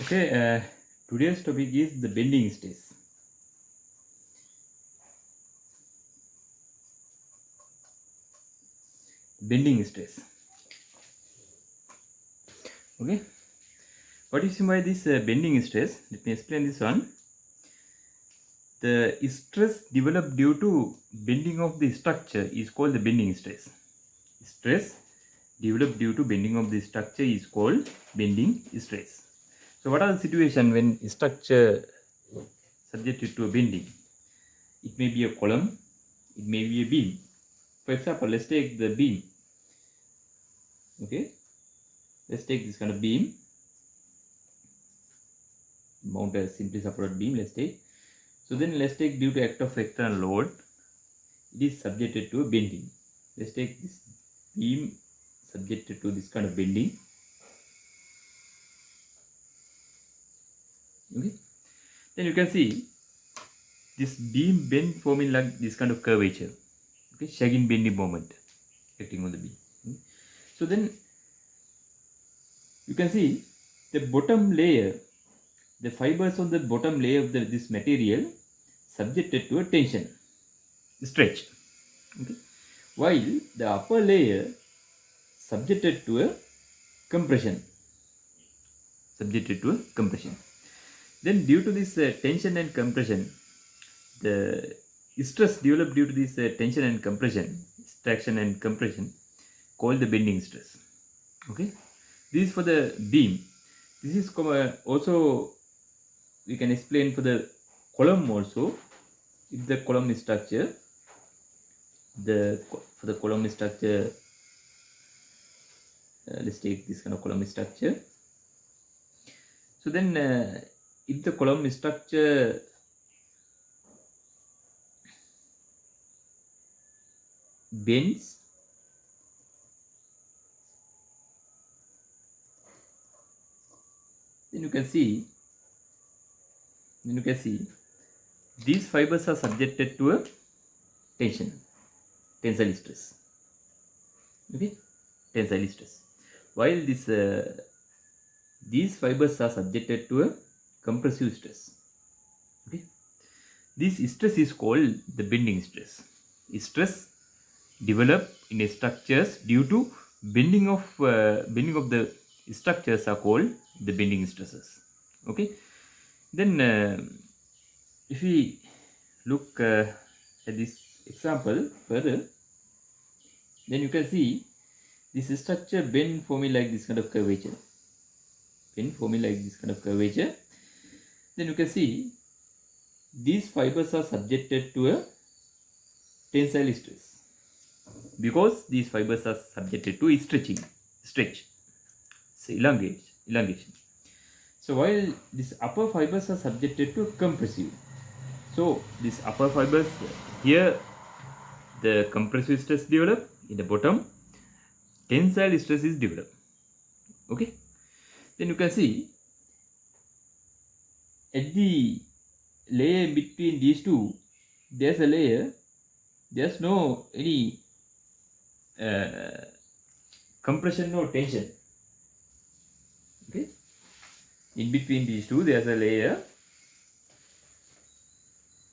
Okay, today's topic is the bending stress. Bending stress. Okay, what is mean by this bending stress? Let me explain this one. The stress developed due to bending of the structure is called the bending stress. Stress developed due to bending of the structure is called bending stress. So, what are the situation when structure subjected to a bending? It may be a column, it may be a beam. For example, let's take the beam. Okay, let's take this kind of beam, mount a simply supported beam. Let's take, so then let's take due to act of external load, it is subjected to a bending. Let's take this beam subjected to this kind of bending. Okay, then you can see this beam bend forming like this kind of curvature. Okay, sagging bending moment acting on the beam. Okay. So then you can see the bottom layer, the fibers on the bottom layer of this material subjected to a tension, stretch. Okay. While the upper layer subjected to a compression. Then due to this tension and compression, the stress developed due to this tension and compression, traction and compression, called the bending stress. Okay, this is for the beam. This is also we can explain for the column also. If the column structure, for the column structure, let's take this kind of column structure. So then, if the column structure bends, then you can see these fibers are subjected to a tensile stress. Okay, tensile stress. While these fibers are subjected to a compressive stress. Okay, this stress is called the bending stress. Stress developed in structures due to bending of the structures are called the bending stresses. Okay, then if we look at this example further, then you can see this structure bend forming like this kind of curvature. Then you can see these fibers are subjected to a tensile stress because these fibers are subjected to stretch, so elongation. So while these upper fibers are subjected to compressive, so these upper fibers here, the compressive stress develop, in the bottom tensile stress is developed. Okay, then you can see at the layer between these two, there's a layer, there's no any compression or tension. Okay, in between these two there's a layer,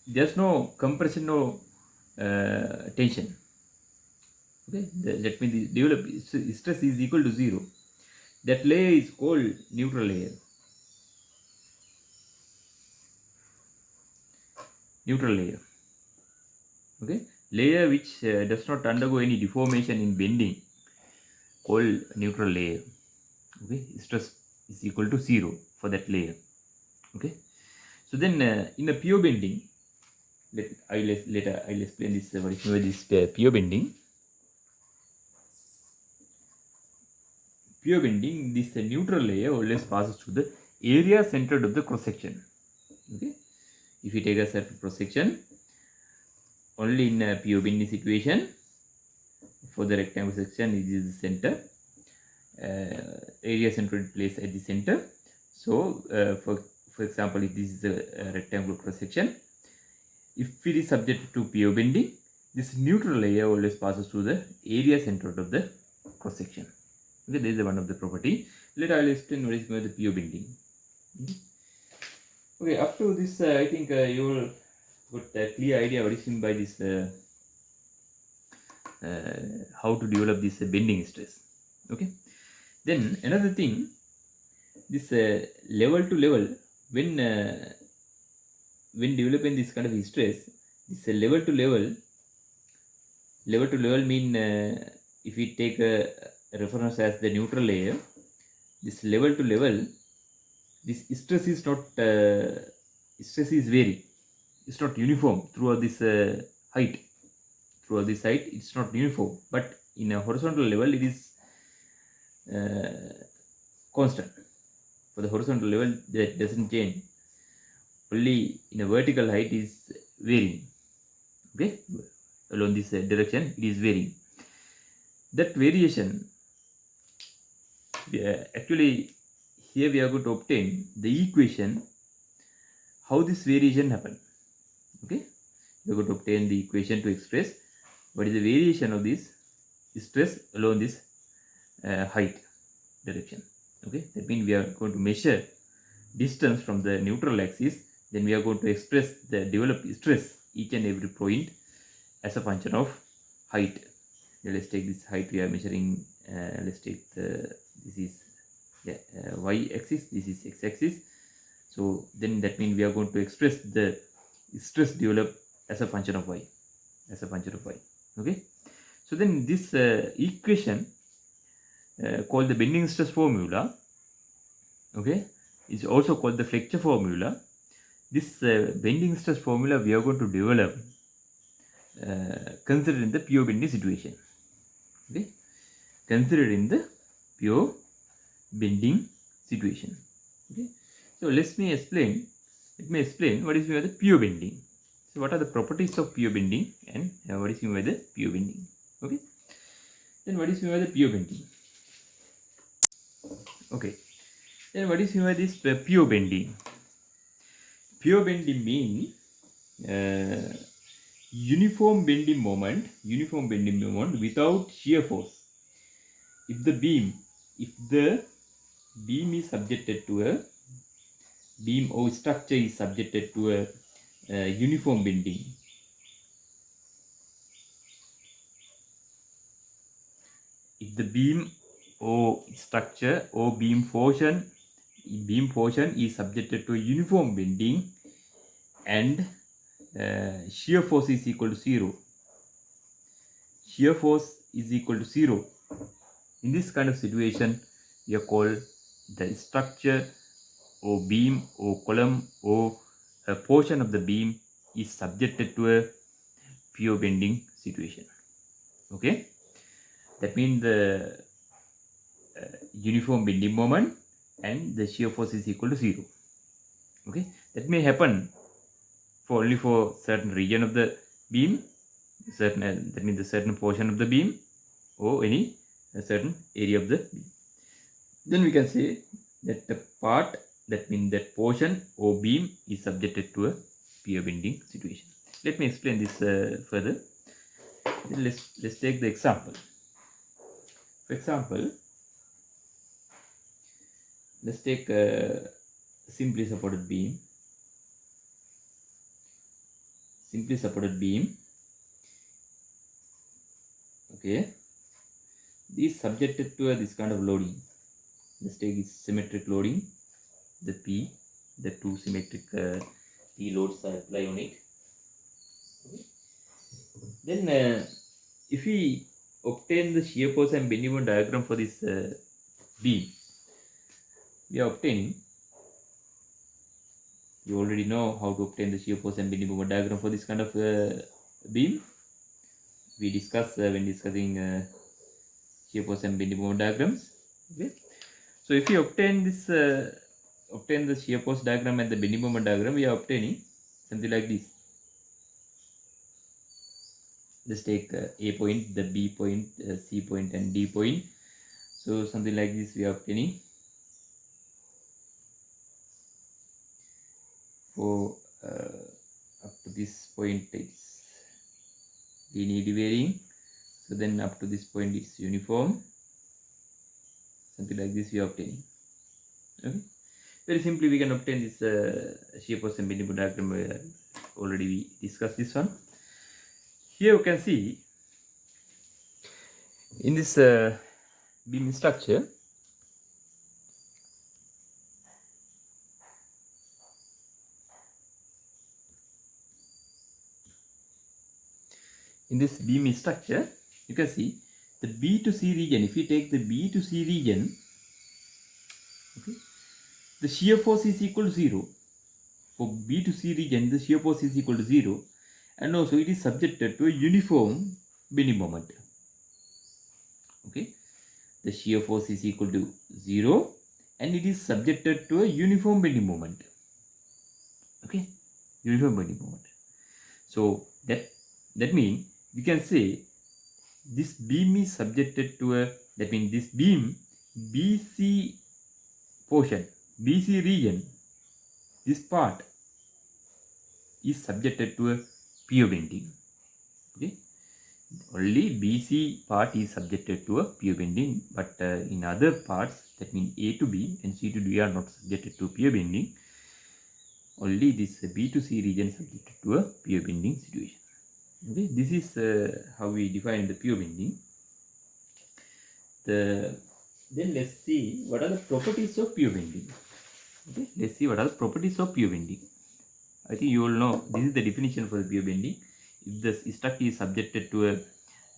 there's no compression or tension. Okay, that means the develop stress is equal to 0. That layer is called neutral layer. Okay, layer which does not undergo any deformation in bending, called neutral layer. Okay, stress is equal to 0 for that layer. Okay, so then in a pure bending, I'll explain this what is pure bending. Pure bending, this neutral layer always passes through the area centered of the cross section. Okay, if you take a surface cross section, only in a pure bending situation, for the rectangle section, it is the center, area centered place at the center. So for example, if this is a rectangular cross section, if it is subjected to pure bending, this neutral layer always passes through the area centered of the cross section. Okay, this is one of the property. Later I will explain what is the pure bending. Okay, up to this, I think you will got a clear idea what is meant by this, how to develop this bending stress. Okay, then another thing, this level to level, when when developing this kind of stress, this level to level mean, if we take a reference as the neutral layer, this level to level, this stress is not stress is vary. It's not uniform throughout this height. Throughout this height, it's not uniform. But in a horizontal level, it is constant. For the horizontal level, that doesn't change. Only in a vertical height is varying. Okay, along this direction, it is varying. That variation, actually, here we are going to obtain the equation how this variation happen. Okay, we are going to obtain the equation to express what is the variation of this stress along this height direction. Okay, that means we are going to measure distance from the neutral axis, then we are going to express the developed stress each and every point as a function of height. Now let's take this height we are measuring. Let's take this is the y axis, this is x axis. So then that means we are going to express the stress developed as a function of y, Okay, so then this equation called the bending stress formula, okay, is also called the Flexure formula. This bending stress formula we are going to develop considering the pure bending situation. Okay, considering the pure bending situation. Okay, so let me explain what is meant by the pure bending. So what are the properties of pure bending and what is meant by the pure bending? Okay, then what is meant by the pure bending? Okay, then what is meant by this pure bending? Pure bending means uniform bending moment without shear force. If the beam is subjected to a beam or structure is subjected to a uniform bending, if the beam or structure or beam portion is subjected to a uniform bending and shear force is equal to 0. Shear force is equal to 0. In this kind of situation, we are called the structure or beam or column or a portion of the beam is subjected to a pure bending situation. Okay, that means the uniform bending moment and the shear force is equal to 0. Okay, that may happen for only for certain region of the beam, certain that means the certain portion of the beam or any certain area of the beam. Then we can say that the part, that means that portion or beam is subjected to a pure bending situation. Let me explain this further. Then let's take the example. For example, let's take a simply supported beam. Okay, this subjected to this kind of loading. Let's take this symmetric loading, the P, the two symmetric P loads are apply on it. Okay. Then if we obtain the shear force and bending moment diagram for this beam, we are obtaining, you already know how to obtain the shear force and bending moment diagram for this kind of beam. We discussed when discussing shear force and bending moment diagrams. Okay, so if you obtain this obtain the shear force diagram and the bending moment diagram, we are obtaining something like this. Let's take A point, the B point, C point and D point. So something like this we are obtaining for up to this point is linearly varying. So then up to this point is uniform. Something like this we are obtaining. Okay. Very simply, we can obtain this shear force and bending moment diagram. Already we discussed this one. Here you can see in this beam structure, you can see the B to C region. If you take the B to C region, okay, the shear force is equal to 0. For B to C region, the shear force is equal to 0, and also it is subjected to a uniform bending moment. Okay, the shear force is equal to 0, and it is subjected to a uniform bending moment. Okay, uniform bending moment. So that means we can say this beam is subjected to a, that means this beam BC portion, BC region, this part is subjected to a pure bending. Okay, only BC part is subjected to a pure bending, but in other parts, that means A to B and C to D are not subjected to pure bending. Only this B to C region is subjected to a pure bending situation. Okay, this is how we define the pure bending. Then let's see what are the properties of pure bending. Okay, let's see what are the properties of pure bending. I think you all know this is the definition for the pure bending. If the structure is subjected to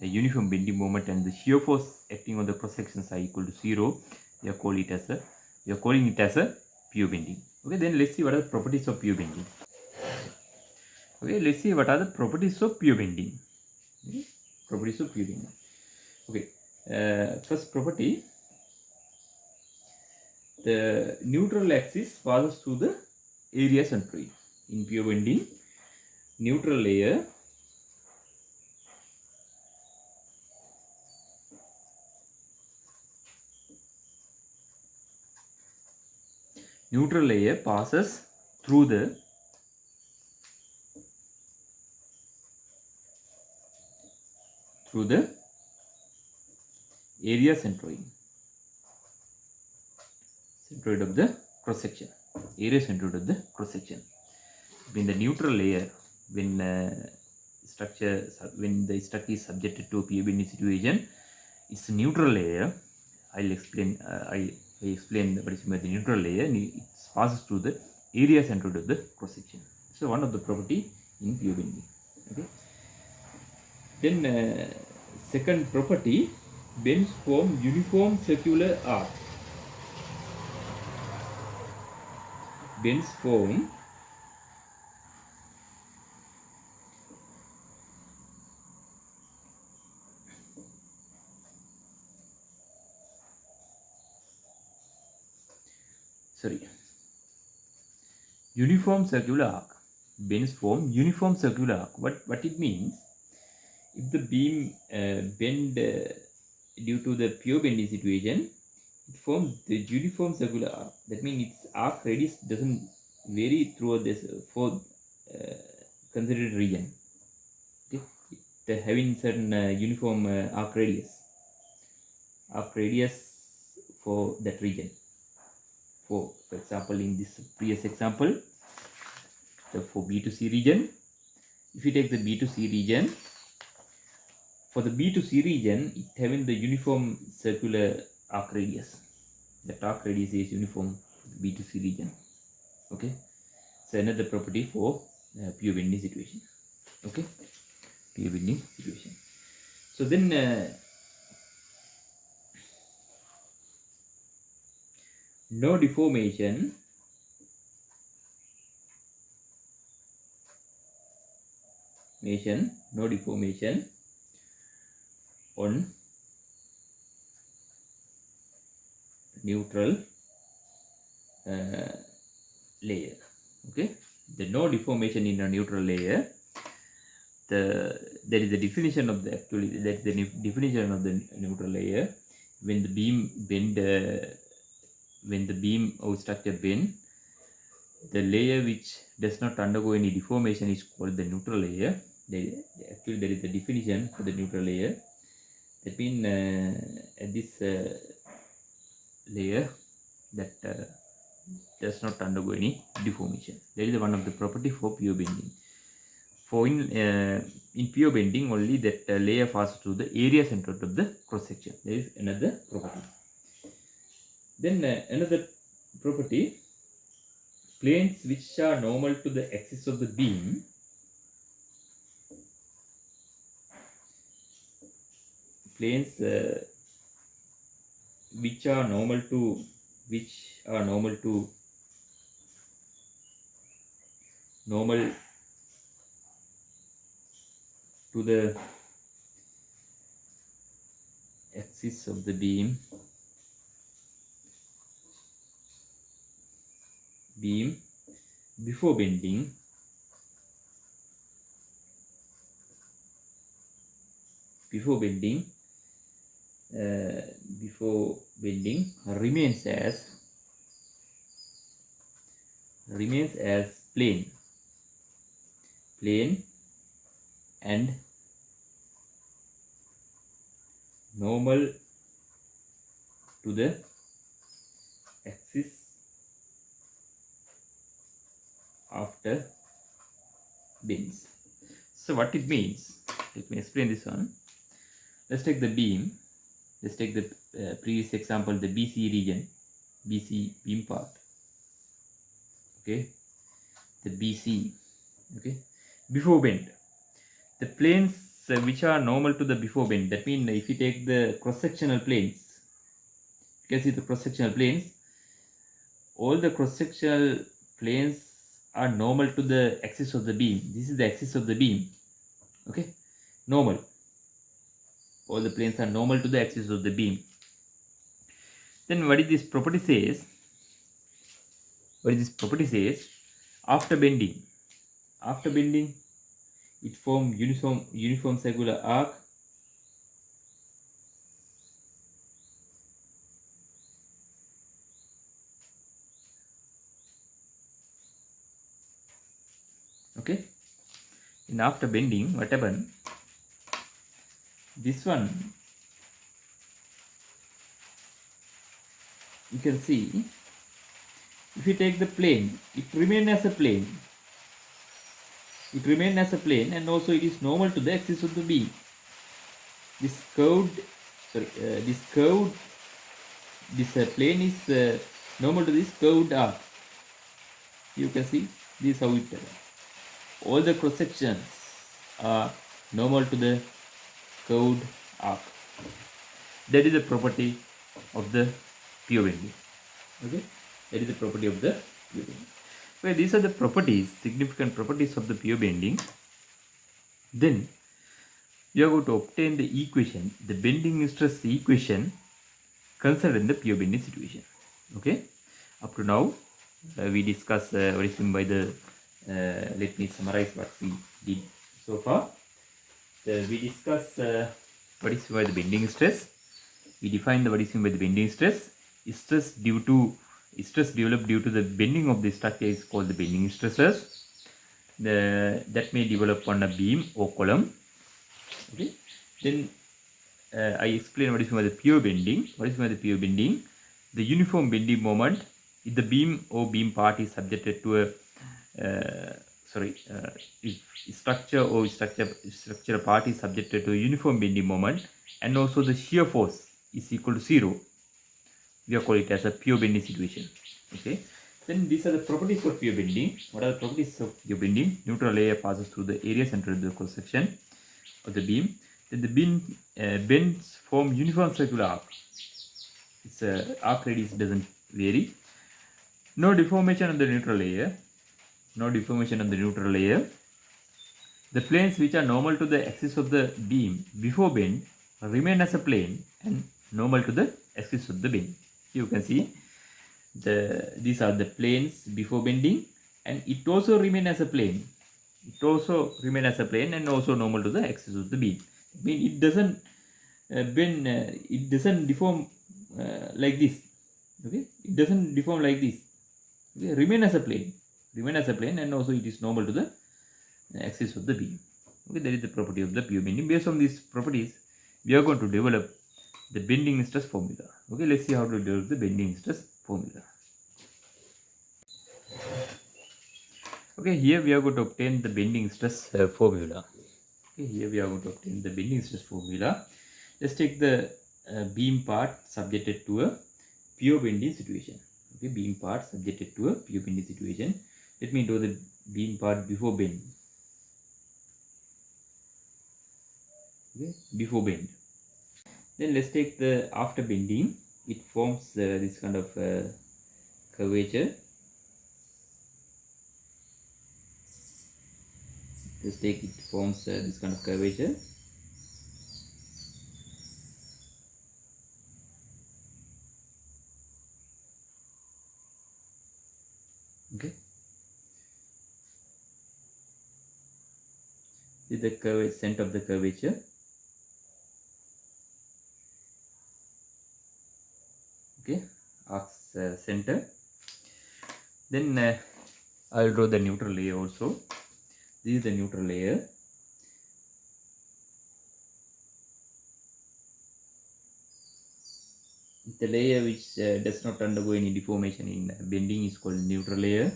a uniform bending moment and the shear force acting on the cross sections are equal to 0, we are calling it as a pure bending. Okay, then let's see what are the properties of pure bending. Okay, let's see what are the properties of pure bending. Okay, properties of pure bending. Okay, first property, the neutral axis passes through the area centroid. In pure bending, neutral layer passes through the area centroid of the cross section. Area centroid of the cross section. In the neutral layer, when the structure is subjected to a pure bending situation, it's a neutral layer. I'll explain. I explain what is meant by the neutral layer. And it passes through the area centroid of the cross section. So one of the property in pure bending. Okay. Then second property, bends form uniform circular arc. Bends form uniform circular arc. Bends form uniform circular arc. What it means? If the beam bend due to the pure bending situation, it forms the uniform circular arc. That means its arc radius doesn't vary throughout this four considered region. Okay, it having certain uniform arc radius for that region. For example, in this previous example, for B to C region, if you take the B to C region, for the B to C region, it having the uniform circular arc radius. The arc radius is uniform for the B to C region. Okay, so another property for pure bending situation. Okay, pure bending situation. So then no deformation on neutral layer. Okay, the no deformation in a neutral layer. That is the definition of the definition of the neutral layer. When the beam bend, when the beam or structure bend, the layer which does not undergo any deformation is called the neutral layer. Actually, there is the definition for the neutral layer. That means this layer, that does not undergo any deformation. That is one of the property for pure bending. For in pure bending, only that layer passes through the area centered of the cross section. There is another property. Then another property, planes which are normal to the axis of the beam planes which are normal to normal to the axis of the beam before bending remains as plane and normal to the axis after bends. So what it means, let me explain this one. Let's take the beam. Let's take the previous example, the BC region, BC beam part. Okay, the BC. Okay, before bend, the planes which are normal to the before bend. That means if you take the cross-sectional planes, you can see the cross-sectional planes. All the cross-sectional planes are normal to the axis of the beam. This is the axis of the beam. Okay, normal. All the planes are normal to the axis of the beam. Then what is this property says? After bending, it forms uniform circular arc. Okay, and after bending, what happened? This one, you can see, if you take the plane, it remains as a plane. And also it is normal to the axis of the beam. This plane is normal to this curved arc. You can see this is how it all the cross sections are normal to the curved arc. That is the property of the pure bending. Okay, that is the property of the pure bending. Well, these are the properties, significant properties of the pure bending. Then you are going to obtain the equation, the bending stress equation considered in the pure bending situation. Okay, up to now we discussed what is meant by the let me summarize what we did so far. We discussed what is meant by the bending stress. We defined what is meant by the bending stress. Stress developed due to the bending of the structure is called the bending stresses. That may develop on a beam or column. Okay. Then I explain what is meant by the pure bending. What is meant by the pure bending? The uniform bending moment if the beam or beam part is subjected to a if structural part is subjected to a uniform bending moment and also the shear force is equal to 0. We are calling it as a pure bending situation. Okay. Then these are the properties of pure bending. What are the properties of pure bending? Neutral layer passes through the area centered in the cross section of the beam. Then the beam bends form uniform circular arc. Its arc radius doesn't vary. No deformation on the neutral layer. The planes which are normal to the axis of the beam before bend remain as a plane and normal to the axis of the beam. You can see these are the planes before bending, and it also remain as a plane. And also normal to the axis of the beam. I mean, it doesn't bend. It doesn't deform like this. Okay, it doesn't deform like this. Okay, remain as a plane, and also it is normal to the axis of the beam. Okay, that is the property of the pure bending. Based on these properties, we are going to develop the bending stress formula. Okay, let's see how to develop the bending stress formula. Okay, here we are going to obtain the bending stress formula. Okay, here we are going to obtain the bending stress formula. Let's take the beam part subjected to a pure bending situation. Okay, beam part subjected to a pure bending situation. Let me do the beam part before bend. Okay, before bend. Then let's take the after bending. It forms this kind of curvature. Let's take it forms this kind of curvature. Okay, this is the curve center of the curvature. Okay, arc center. Then I'll draw the neutral layer also. This is the neutral layer. The layer which does not undergo any deformation in bending is called neutral layer.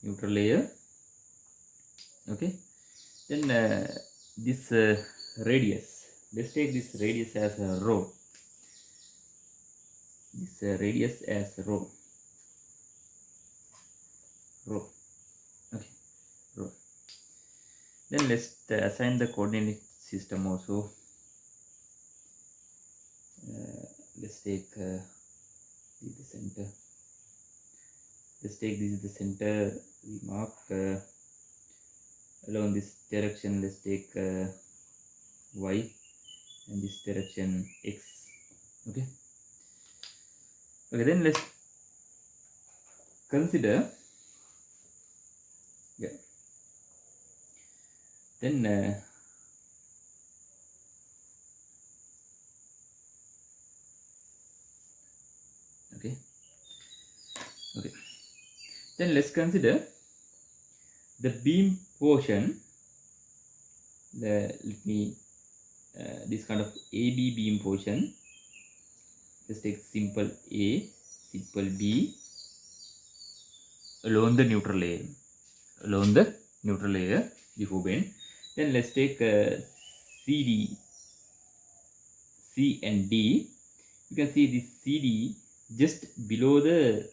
Neutral layer. Okay. Then this radius. Let's take this radius as a rho. This radius as rho. Rho. Okay. Rho. Then let's assign the coordinate system also. Let's take the center. Let's take this is the center. We mark along this direction. Let's take y and this direction x. Okay. Okay. Then let's consider. Yeah. Then okay. Okay. Then let's consider the beam portion. Let me this kind of AB beam portion. Let's take simple A, simple B along the neutral layer. Along the neutral layer before bend. Then let's take CD, C and D. You can see this CD just below the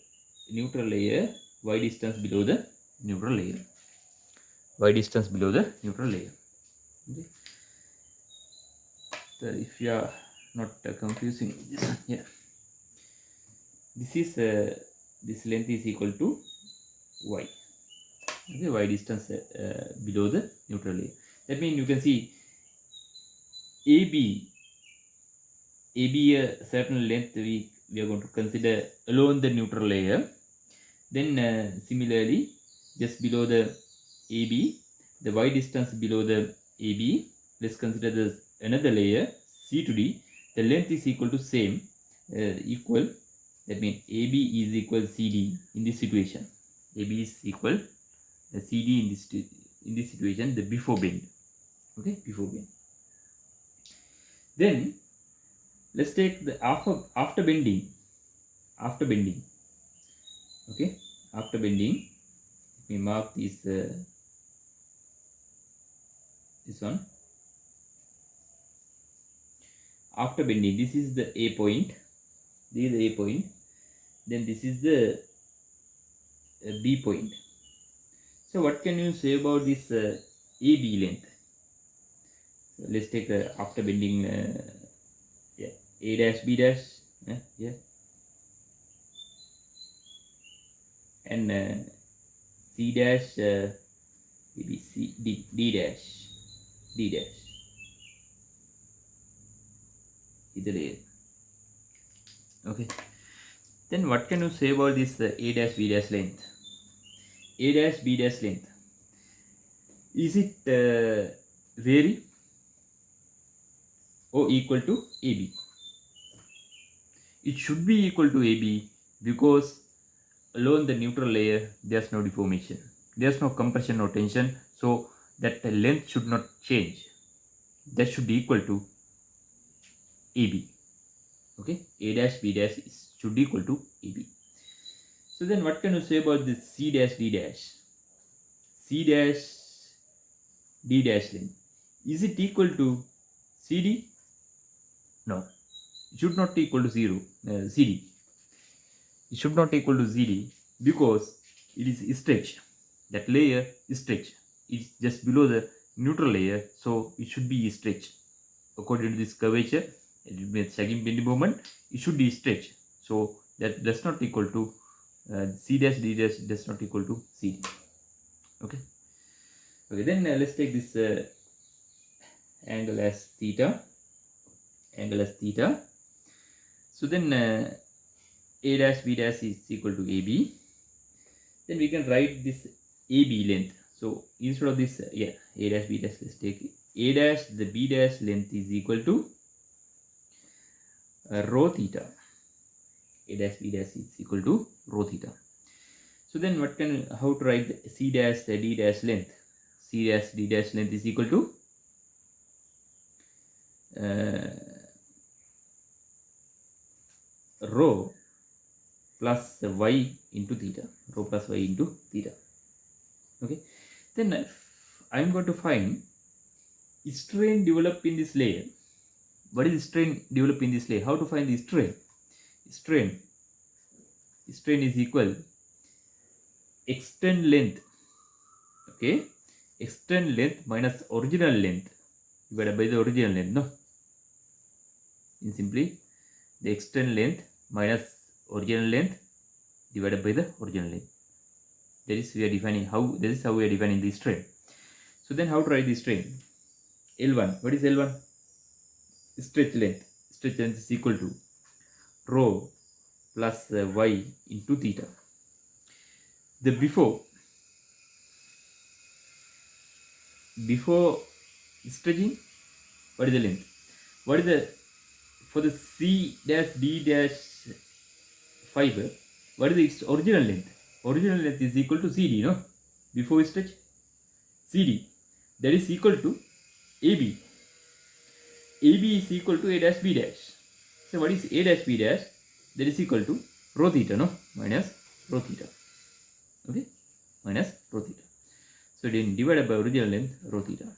neutral layer, y distance below the neutral layer. Y distance below the neutral layer. Okay. So if you are not confusing this one here, this is this length is equal to y. Okay, y distance below the neutral layer. That means you can see AB a certain length we are going to consider along the neutral layer. Then similarly, just below the AB, the y distance below the AB, let's consider the another layer C to D. The length is equal to same, equal. That means AB is equal CD in this situation. AB is equal CD in this situation. The before bend. Okay, before bend. Then let's take the after bending. After bending. Okay, after bending, we mark this one. After bending, this is the A point. This is the A point. Then this is the B point. So what can you say about this AB length? So let's take after bending yeah, A dash B dash yeah, and C dash maybe C D dash is the layer. Okay. Then what can you say about this A dash B dash length? A dash B dash length. Is it vary or equal to AB? It should be equal to AB because along the neutral layer there's no deformation, there's no compression or tension, so that the length should not change. That should be equal to AB. Okay, A dash B dash should be equal to AB. So then what can you say about this C dash D dash? C dash D dash length. Is it equal to CD? No. It should not equal to 0. CD. It should not equal to CD because it is stretch. That layer is stretch. It's just below the neutral layer, so it should be stretch. According to this curvature, it means sagging bending moment, it should be stretch. So that does not equal to C dash D dash does not equal to CD. Okay. Okay. Then let's take this angle as theta. Angle as theta. So then A dash B dash is equal to AB. Then we can write this AB length. So instead of this, A dash B dash, let's take A dash, the B dash length is equal to rho theta. A dash B dash is equal to rho theta. So then how to write the C dash D dash length? C dash D dash length is equal to rho plus y into theta. Rho plus y into theta. Okay. Then I am going to find strain developed in this layer. What is strain developed in this layer? How to find the strain? Strain is equal extend length. Okay. Extend length minus original length divided by the original length. No. In simply, the extend length minus original length divided by the original length. That is we are defining how. This is how we are defining the strain. So then how to write the strain? L1. What is L1? Stretch length. Stretch length is equal to rho plus y into theta. The before stretching, what is the length? What is the for the C dash D dash fiber? What is its original length? Original length is equal to CD, no? Before stretch, CD, that is equal to AB. AB is equal to A dash B dash. So what is A dash B dash? That is equal to rho theta, no? Minus rho theta. Okay? Minus rho theta. So then divided by original length rho theta.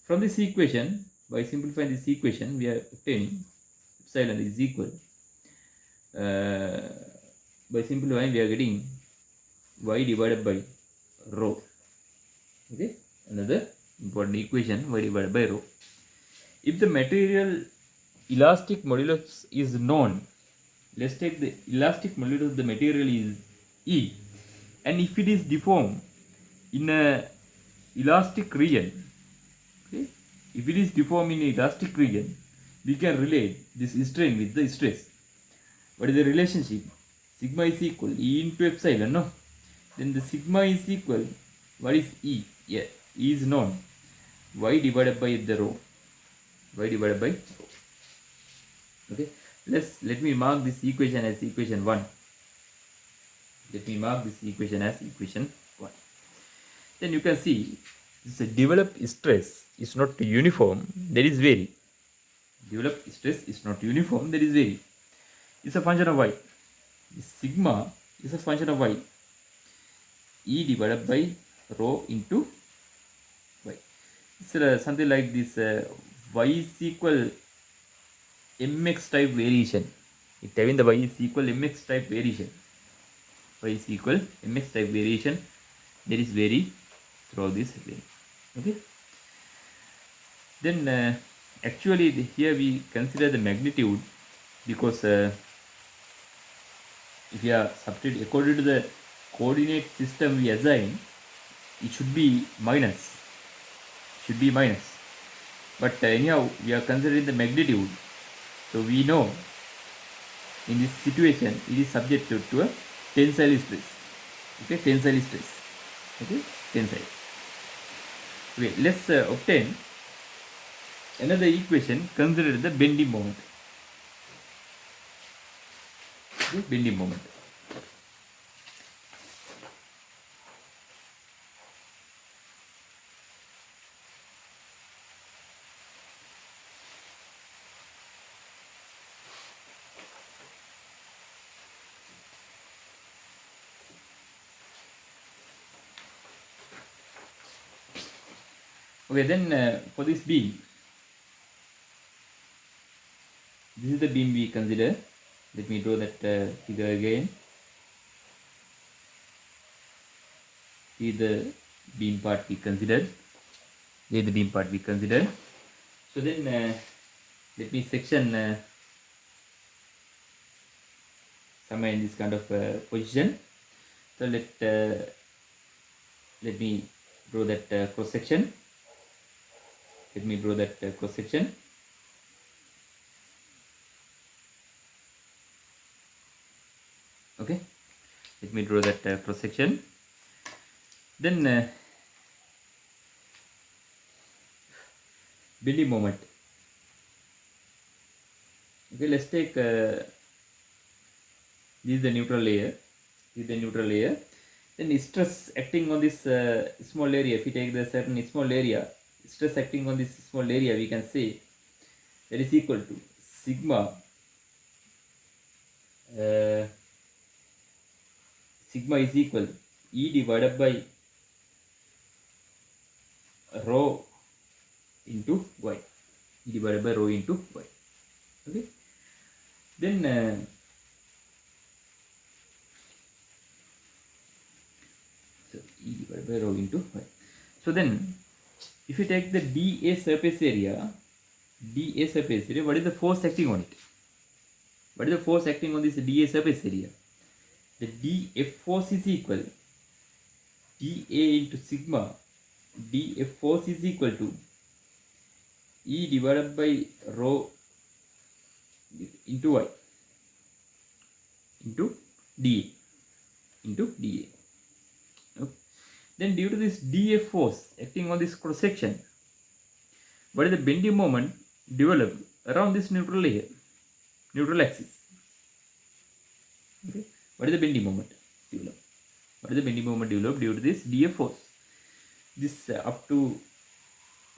From this equation, by simplifying this equation, we are obtaining epsilon is equal. By simplifying, we are getting y divided by rho. Okay? Another important equation, y divided by rho. If the material elastic modulus is known, let's take the elastic modulus of the material is E, and if it is deformed in a elastic region, okay, if it is deformed in a elastic region, we can relate this strain with the stress. What is the relationship? Sigma is equal E into epsilon, no? Then the sigma is equal, what is E? Yeah, E is known, y divided by the rho. Y divided by rho. Okay, let me mark this equation as equation 1. Let me mark this equation as equation 1. Then you can see this developed stress is not uniform, there is vary. Developed stress is not uniform, there is vary. It's a function of y. This sigma is a function of y. E divided by rho into y. It's something like this y is equal mx type variation. It having the y is equal mx type variation. Y is equal mx type variation. There is vary throughout this way. Okay. Then actually here we consider the magnitude because if you are substitute according to the coordinate system we assign, it should be minus. But anyhow we are considering the magnitude, so we know in this situation it is subject to a tensile stress. Okay, tensile stress. Okay, tensile. Okay, let's obtain another equation. Consider the bending moment. Okay, bending moment. Okay, then for this beam, this is the beam we consider. Let me draw that figure again. See the beam part we considered. Here the beam part we considered. So then let me section somewhere in this kind of position. So let me draw that cross section. Let me draw that cross section. Okay, let me draw that cross section. Then bending moment. Okay, let's take this is the neutral layer. This is the neutral layer. Then stress acting on this small area. If we take the certain small area, stress acting on this small area, we can say that is equal to sigma uh, sigma is equal to E divided by rho into y. E divided by rho into y. Okay. Then so E divided by rho into y. So then, if you take the dA surface area, what is the force acting on it? What is the force acting on this dA surface area? The dF force is equal dA into sigma. dF force is equal to E divided by rho into y into dA into dA. Okay. Then due to this dF force acting on this cross section, what is the bending moment developed around this neutral layer, neutral axis? Okay. What is the bending moment developed? What is the bending moment developed due to this dF force? This up to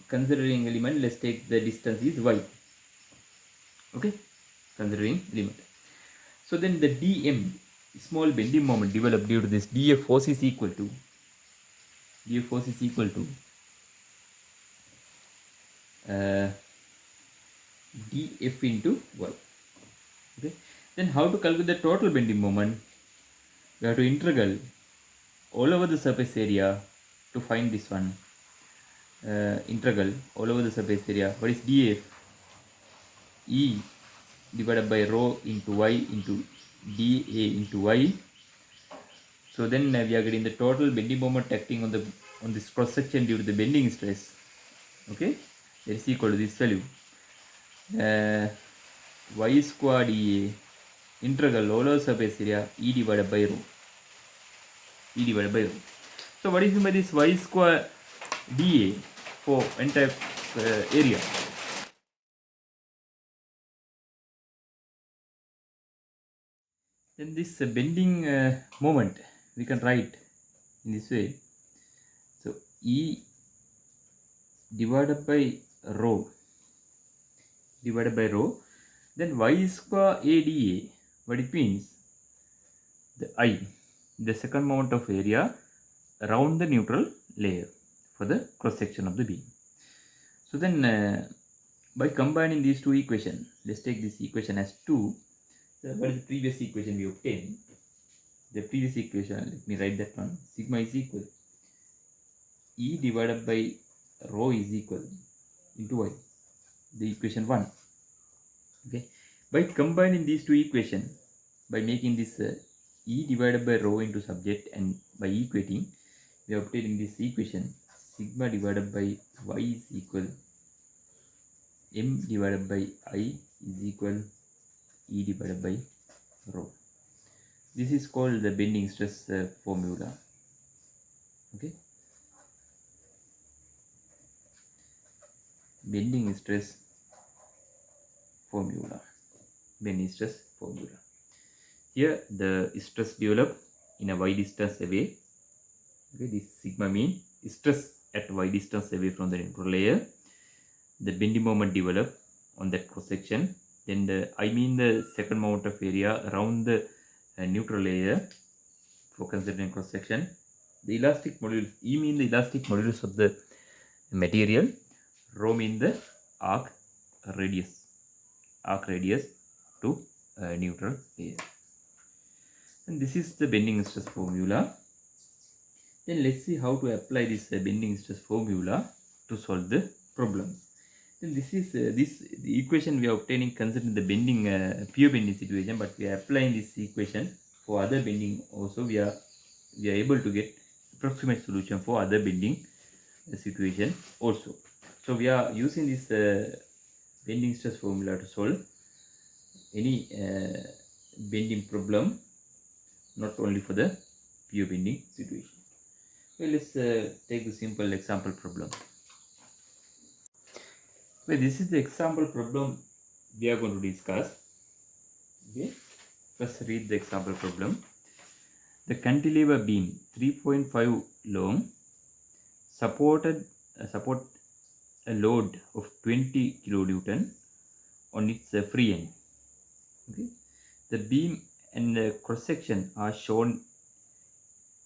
considering element, let's take the distance is y. Okay, considering element. So then the dm, small bending moment developed due to this dF force is equal to dF into y. Okay. Then how to calculate the total bending moment? We have to integral all over the surface area to find this one. Integral all over the surface area. What is dF? E divided by rho into y into dA into y. So then we are getting the total bending moment acting on this cross section due to the bending stress. Okay, that is equal to this value. Y square dA integral all over surface area E divided by rho. E divided by rho. So what is meant by this y square dA for entire area? Then this bending moment we can write in this way. So E divided by rho then y square ADA, what it means, the second moment of area around the neutral layer for the cross section of the beam. So then by combining these two equations, let's take this equation as 2. What is the previous equation we obtained? The previous equation, let me write that one. Sigma is equal E divided by rho is equal into y, the equation 1. Okay, by combining these two equations, by making this E divided by rho into subject and by equating, we are obtaining this equation sigma divided by y is equal m divided by I is equal E divided by rho. This is called the bending stress formula. Okay, bending stress formula. Here the stress developed in a y distance away. Okay, this sigma mean stress at y distance away from the neutral layer. The bending moment developed on that cross section. Then the second moment of area around the neutral layer for considering cross section. The elastic modulus, E mean the elastic modulus of the material rho means the arc radius to neutral layer. And this is the bending stress formula. Then let's see how to apply this bending stress formula to solve the problem. Then this is the equation we are obtaining considering the bending pure bending situation, but we are applying this equation for other bending also. We are able to get approximate solution for other bending situation also. So we are using this bending stress formula to solve any bending problem, not only for the pure bending situation. Well, let's take the simple example problem. Well, this is the example problem we are going to discuss. Okay, first read the example problem. The cantilever beam 3.5 long support a load of 20 kilonewton on its free end. Okay, the beam and the cross section are shown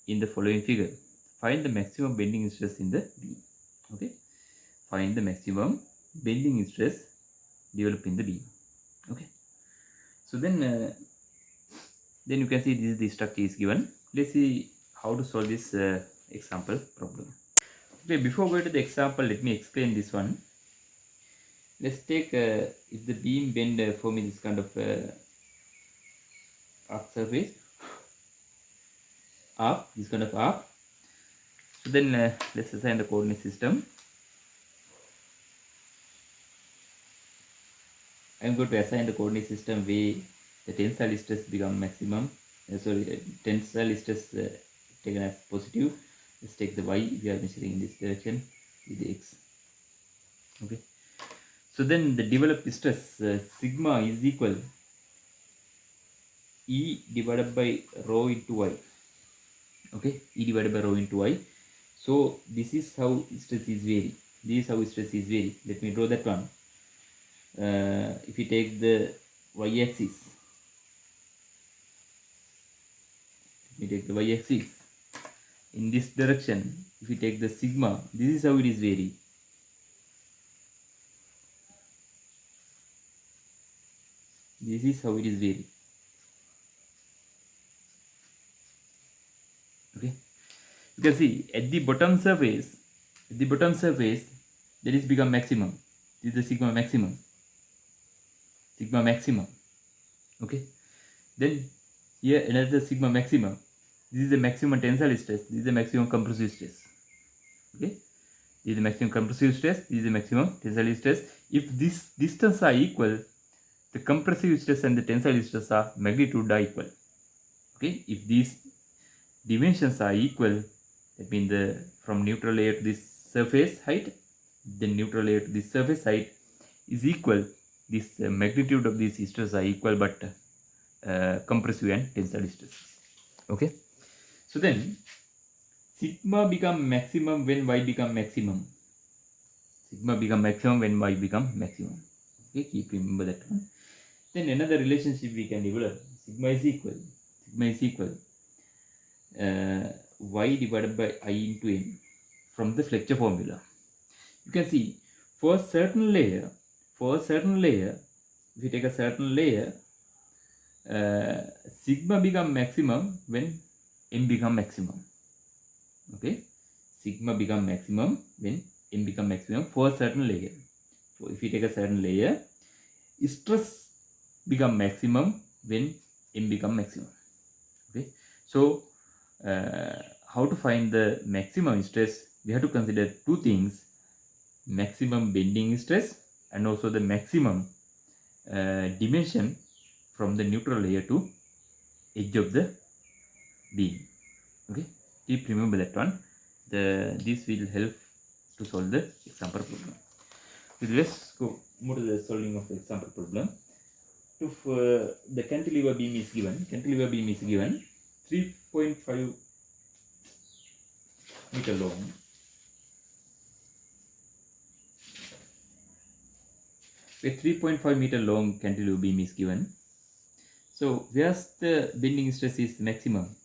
in the following figure. Find the maximum bending stress in the beam. Okay, find the maximum bending stress developed in the beam. Okay, so then you can see this is the structure is given. Let's see how to solve this example problem. Okay, before going to the example, let me explain this one. Let's take if the beam bend forming this kind of arc surface, this kind of arc. So then let's assign the coordinate system. I'm going to assign the coordinate system where the tensile stress become maximum. Tensile stress taken as positive. Let's take the y. We are measuring in this direction with the x. Okay. So then the developed stress sigma is equal E divided by rho into y. Okay, E divided by rho into y. So this is how stress is vary. This is how stress is vary. Let me draw that one. If you take the y-axis, in this direction, if you take the sigma, this is how it is vary. This is how it is vary. Okay, you can see at the bottom surface, that is become maximum. This is the sigma maximum. Okay, then here another sigma maximum. This is the maximum tensile stress. This is the maximum compressive stress. Okay, this is the maximum compressive stress. This is the maximum tensile stress. If this distance are equal, the compressive stress and the tensile stress are magnitude are equal. Okay, if these dimensions are equal, that means the from neutral layer to this surface height, then neutral layer to this surface height is equal. This magnitude of these stress are equal, but compressive and tensile stresses. Okay, so then sigma become maximum when y become maximum. Okay, keep remember that one. Then another relationship we can develop: sigma is equal y divided by I into n from the Flexure formula. You can see for a certain layer, if you take a certain layer, sigma become maximum when m become maximum. Okay, sigma become maximum when m become maximum for a certain layer. So if you take a certain layer, stress become maximum when m become maximum. Okay, so how to find the maximum stress? We have to consider two things: maximum bending stress and also the maximum dimension from the neutral layer to edge of the beam. Okay, keep remember that one. This will help to solve the example problem. So let's go move to the solving of the example problem. If the cantilever beam is given, 3.5 meter long. A 3.5 meter long cantilever beam is given. So where's the bending stress is maximum?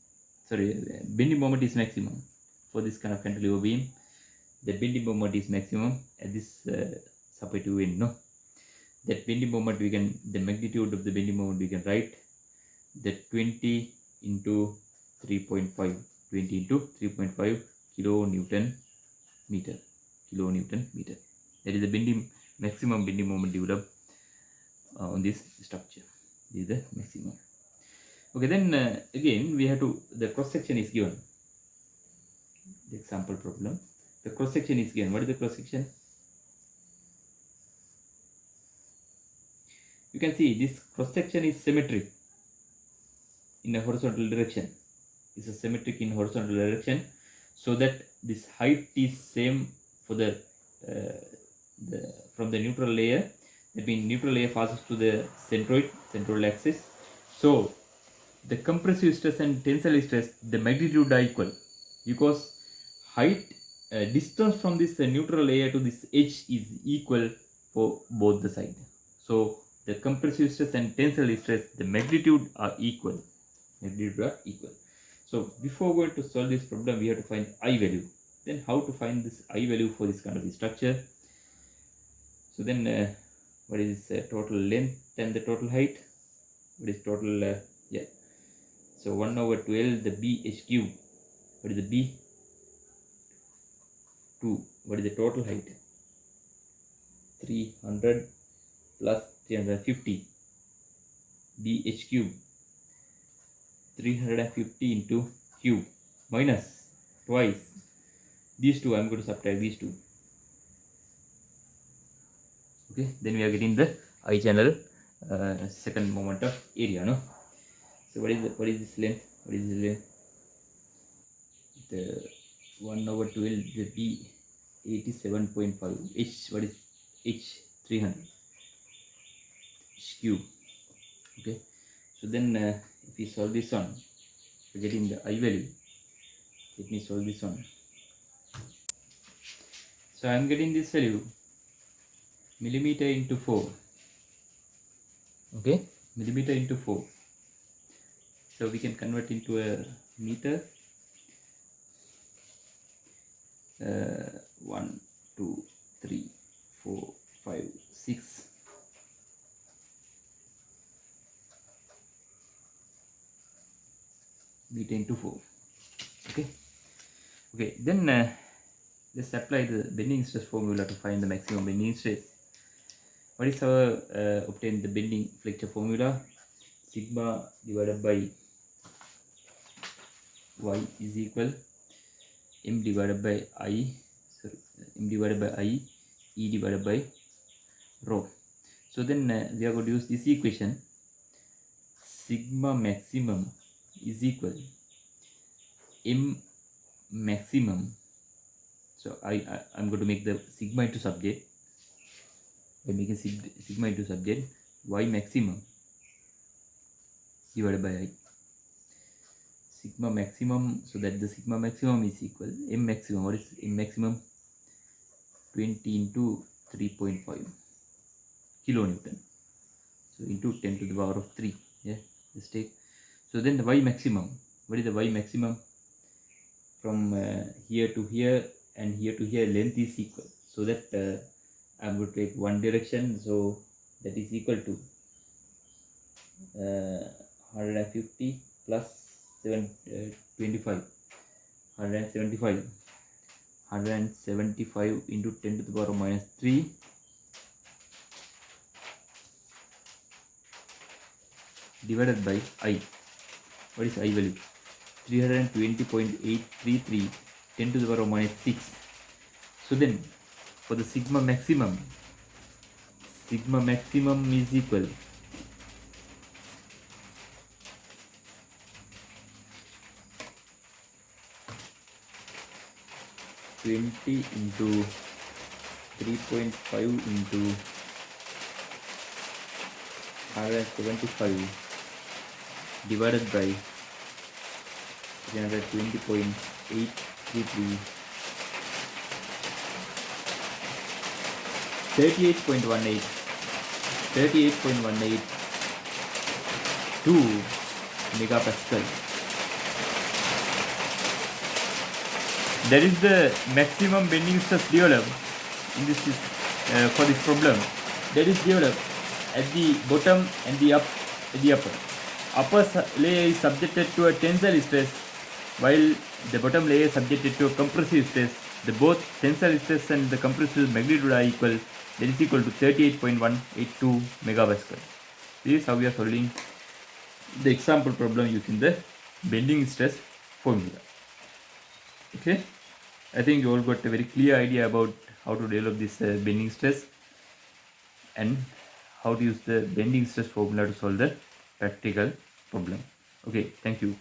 Bending moment is maximum for this kind of cantilever beam. the bending moment is maximum at this suppurative end. No, that bending moment we can, the magnitude of the bending moment we can write that 20 into 3.5, 20 into 3.5 kilonewton meter. That is the maximum bending moment developed on this structure. This is the maximum. Okay, then again we have to, the cross section is given. The example problem, the cross section is given. What is the cross section? You can see this cross section is symmetric in a horizontal direction. It's a symmetric in horizontal direction, so that this height is same for the from the neutral layer. That means neutral layer passes to the centroid axis. So the compressive stress and tensile stress, the magnitude are equal, because height distance from this neutral layer to this edge is equal for both the sides. So the compressive stress and tensile stress, the magnitude are equal. So before going to solve this problem, we have to find I value. Then how to find this I value for this kind of structure? So then what is total length and the total height? What is total so 1/12 the BH cube. What is the B? 2. What is the total height? 300 plus 350 BH cube. 350 into cube minus twice these two. I'm going to subtract these two. Okay, then we are getting the I channel second moment of area. No, so what is this length? What is this length? The 1/12 the B 87.5 H. What is H? 300 H cube. Okay, so then if we solve this one, we're getting the I value. Let me solve this one. So I'm getting this value millimeter into 4. Okay, millimeter into 4. So we can convert into a meter. 1, 2, 3, 4, 5, 6. Meter into 4. Okay. Then let's apply the bending stress formula to find the maximum bending stress. What is our obtain the bending flexure formula? Sigma divided by y is equal m divided by I E divided by rho. So then we are going to use this equation. Sigma maximum is equal m maximum. So I'm going to make the sigma into subject. By making sigma into subject, y maximum divided by I. Sigma maximum, so that the sigma maximum is equal m maximum. What is m maximum? 20 into 3.5 kilonewton. So into 10 to the power of 3. Yeah, just take. So then the y maximum. What is the y maximum? From here to here and here to here, length is equal. So that I'm going to take one direction. So that is equal to 150 plus 25. 175 into 10 to the power of minus 3 divided by I. What is I value? 320.833 10 to the power of minus 6. So then for the sigma maximum is equal 20 into 3.5 into 175 divided by 320.833 38.18 2 megapascal. That is the maximum bending stress developed in this for this problem. That is developed at the bottom and the upper. Layer is subjected to a tensile stress, while the bottom layer is subjected to a compressive stress. The both tensile stress and the compressive magnitude are equal. That is equal to 38.182 megapascal. This is how we are solving the example problem using the bending stress formula. Okay, I think you all got a very clear idea about how to develop this bending stress and how to use the bending stress formula to solve the practical problem. Okay, thank you.